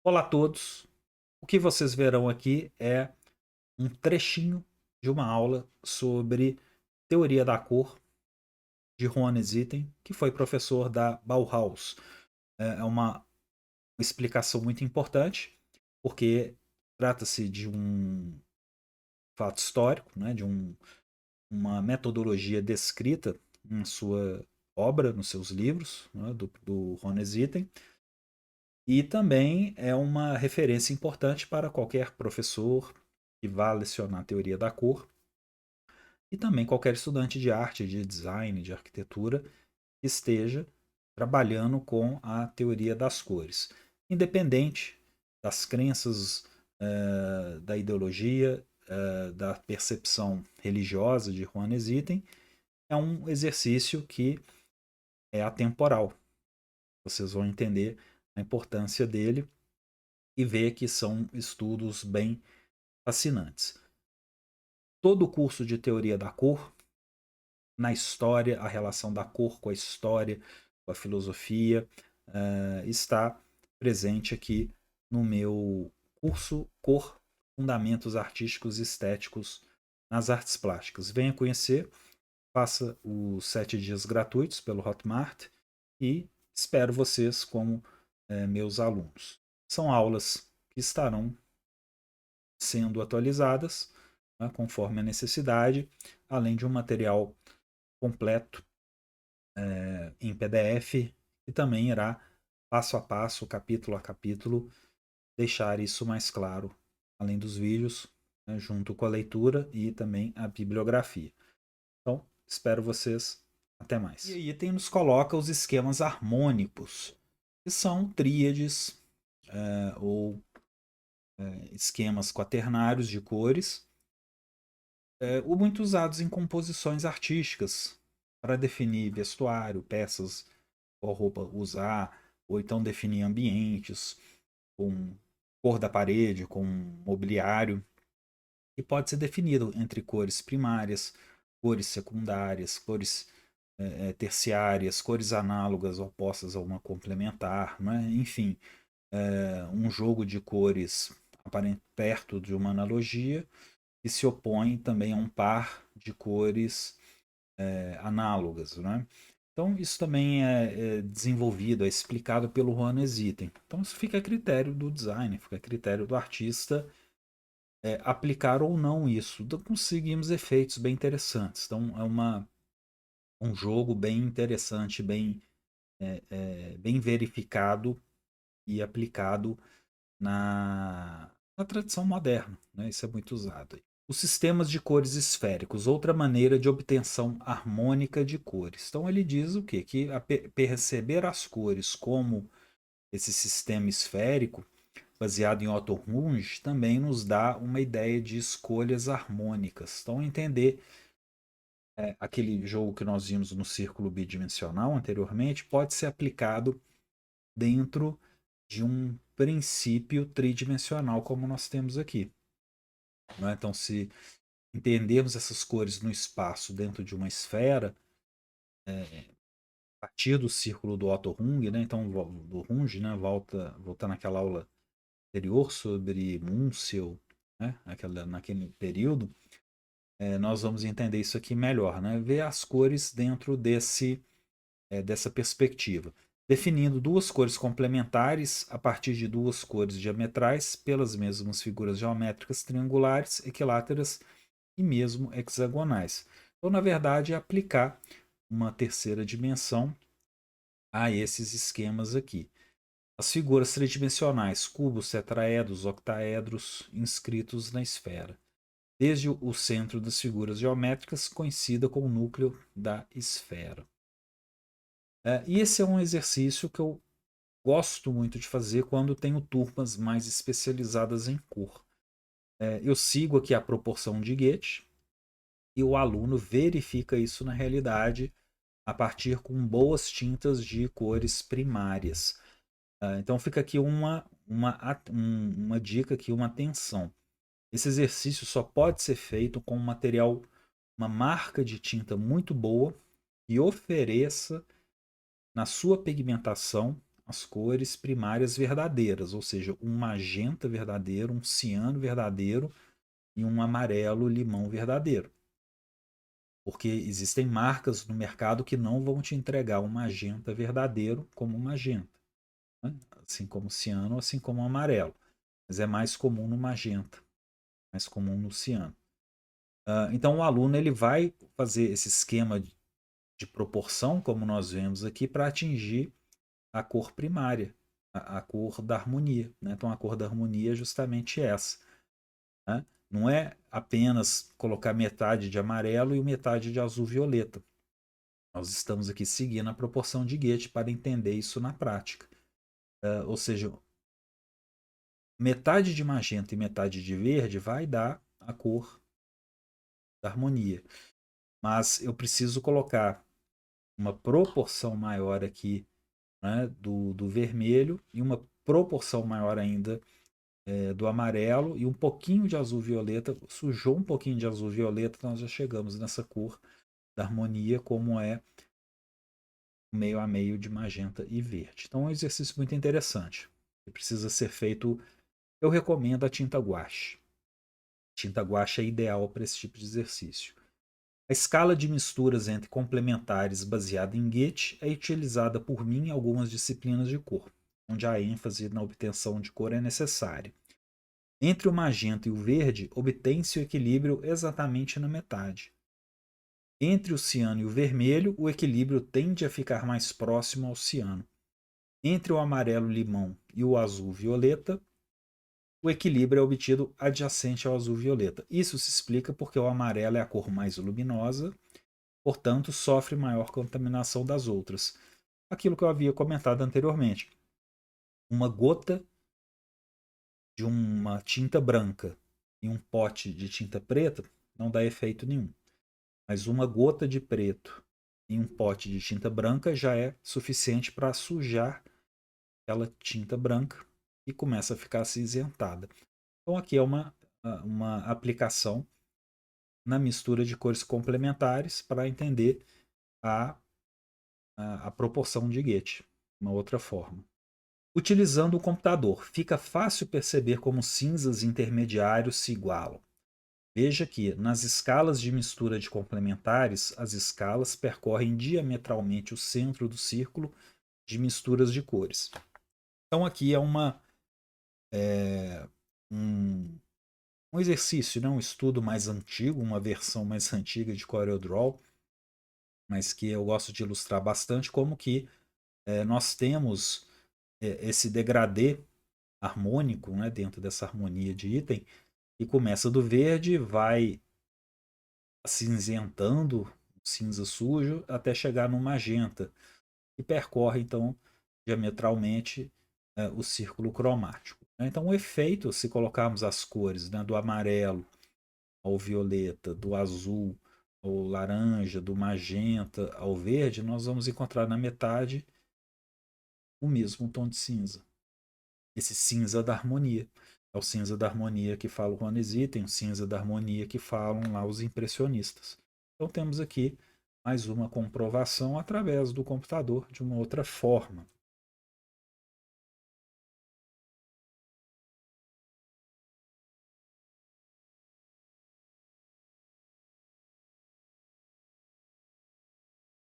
Olá a todos. O que vocês verão aqui é um trechinho de uma aula sobre teoria da cor de Juan Zitten, que foi professor da Bauhaus. É uma explicação muito importante, porque trata-se de um fato histórico, né, de uma metodologia descrita em sua obra, nos seus livros, né, do Juan Zitten, e também é uma referência importante para qualquer professor que vá lecionar teoria da cor e também qualquer estudante de arte, de design, de arquitetura que esteja trabalhando com a teoria das cores. Independente das crenças, da ideologia, da percepção religiosa de Juan Zitten, é um exercício que é atemporal. Vocês vão entender a importância dele e ver que são estudos bem fascinantes. Todo o curso de teoria da cor, na história, a relação da cor com a história, com a filosofia, está presente aqui no meu curso Cor, Fundamentos Artísticos e Estéticos nas Artes Plásticas. Venha conhecer, faça os 7 dias gratuitos pelo Hotmart e espero vocês como meus alunos. São aulas que estarão sendo atualizadas, né, conforme a necessidade, além de um material completo em PDF, que também irá, passo a passo, capítulo a capítulo, deixar isso mais claro, além dos vídeos, né, junto com a leitura e também a bibliografia. Então, espero vocês. Até mais. E aí tem nos coloca os esquemas harmônicos, que são tríades ou esquemas quaternários de cores, ou muito usados em composições artísticas para definir vestuário, peças, qual roupa usar, ou então definir ambientes com cor da parede, com mobiliário, e pode ser definido entre cores primárias, cores secundárias, cores terciárias, cores análogas opostas a uma complementar, né? Enfim, um jogo de cores perto de uma analogia que se opõe também a um par de cores análogas, né? Então, isso também é desenvolvido, é explicado pelo Juan Zitten. Então, isso fica a critério do design, fica a critério do artista aplicar ou não isso. Então, conseguimos efeitos bem interessantes. Então, é um jogo bem interessante, bem verificado e aplicado na tradição moderna. Né? Isso é muito usado. Os sistemas de cores esféricos, outra maneira de obtenção harmônica de cores. Então ele diz o quê? Que perceber as cores como esse sistema esférico, baseado em Otto Runge, também nos dá uma ideia de escolhas harmônicas. Então entender aquele jogo que nós vimos no círculo bidimensional anteriormente pode ser aplicado dentro de um princípio tridimensional como nós temos aqui. Não é? Então, se entendermos essas cores no espaço dentro de uma esfera, a partir do círculo do Otto Runge, né? Então, do Runge, né? Voltando àquela aula anterior sobre Munsell, né? Naquele período, nós vamos entender isso aqui melhor, né? Ver as cores dentro dessa perspectiva, definindo duas cores complementares a partir de duas cores diametrais pelas mesmas figuras geométricas triangulares, equiláteras e mesmo hexagonais. Então, na verdade, é aplicar uma terceira dimensão a esses esquemas aqui. As figuras tridimensionais, cubos, tetraedros, octaedros, inscritos na esfera. Desde o centro das figuras geométricas coincida com o núcleo da esfera. E esse é um exercício que eu gosto muito de fazer quando tenho turmas mais especializadas em cor. Eu sigo aqui a proporção de Goethe e o aluno verifica isso na realidade a partir com boas tintas de cores primárias. Então fica aqui uma dica aqui, uma atenção. Esse exercício só pode ser feito com um material, uma marca de tinta muito boa e ofereça na sua pigmentação as cores primárias verdadeiras, ou seja, um magenta verdadeiro, um ciano verdadeiro e um amarelo limão verdadeiro. Porque existem marcas no mercado que não vão te entregar um magenta verdadeiro como um magenta, né? Assim como o ciano, assim como o amarelo. Mas é mais comum no magenta, mais comum no ciano. Então o aluno ele vai fazer esse esquema de proporção, como nós vemos aqui, para atingir a cor primária, a cor da harmonia, né? Então a cor da harmonia é justamente essa, né? Não é apenas colocar metade de amarelo e metade de azul violeta. Nós estamos aqui seguindo a proporção de Goethe para entender isso na prática. Ou seja, metade de magenta e metade de verde vai dar a cor da harmonia. Mas eu preciso colocar uma proporção maior aqui, né, do vermelho e uma proporção maior ainda do amarelo e um pouquinho de azul violeta. Sujou um pouquinho de azul violeta, nós já chegamos nessa cor da harmonia, como é meio a meio de magenta e verde. Então é um exercício muito interessante, que precisa ser feito. Eu recomendo a tinta guache. Tinta guache é ideal para esse tipo de exercício. A escala de misturas entre complementares baseada em Goethe é utilizada por mim em algumas disciplinas de cor, onde a ênfase na obtenção de cor é necessária. Entre o magenta e o verde, obtém-se o equilíbrio exatamente na metade. Entre o ciano e o vermelho, o equilíbrio tende a ficar mais próximo ao ciano. Entre o amarelo-limão e o azul-violeta, o equilíbrio é obtido adjacente ao azul-violeta. Isso se explica porque o amarelo é a cor mais luminosa, portanto, sofre maior contaminação das outras. Aquilo que eu havia comentado anteriormente. Uma gota de uma tinta branca em um pote de tinta preta não dá efeito nenhum. Mas uma gota de preto em um pote de tinta branca já é suficiente para sujar aquela tinta branca e começa a ficar acinzentada. Então aqui é uma aplicação na mistura de cores complementares para entender a, a proporção de Goethe, uma outra forma. Utilizando o computador, fica fácil perceber como cinzas intermediários se igualam. Veja que, nas escalas de mistura de complementares, as escalas percorrem diametralmente o centro do círculo de misturas de cores. Então aqui é um, um exercício, né? Um estudo mais antigo, uma versão mais antiga de CorelDRAW, mas que eu gosto de ilustrar bastante como que nós temos esse degradê harmônico, né, dentro dessa harmonia de item, que começa do verde, vai acinzentando, cinza sujo, até chegar no magenta, e percorre então diametralmente o círculo cromático. Então o efeito, se colocarmos as cores, né, do amarelo ao violeta, do azul ao laranja, do magenta ao verde, nós vamos encontrar na metade o mesmo tom de cinza. Esse cinza da harmonia. É o cinza da harmonia que fala o Rony Zitten, o cinza da harmonia que falam lá os impressionistas. Então temos aqui mais uma comprovação através do computador de uma outra forma.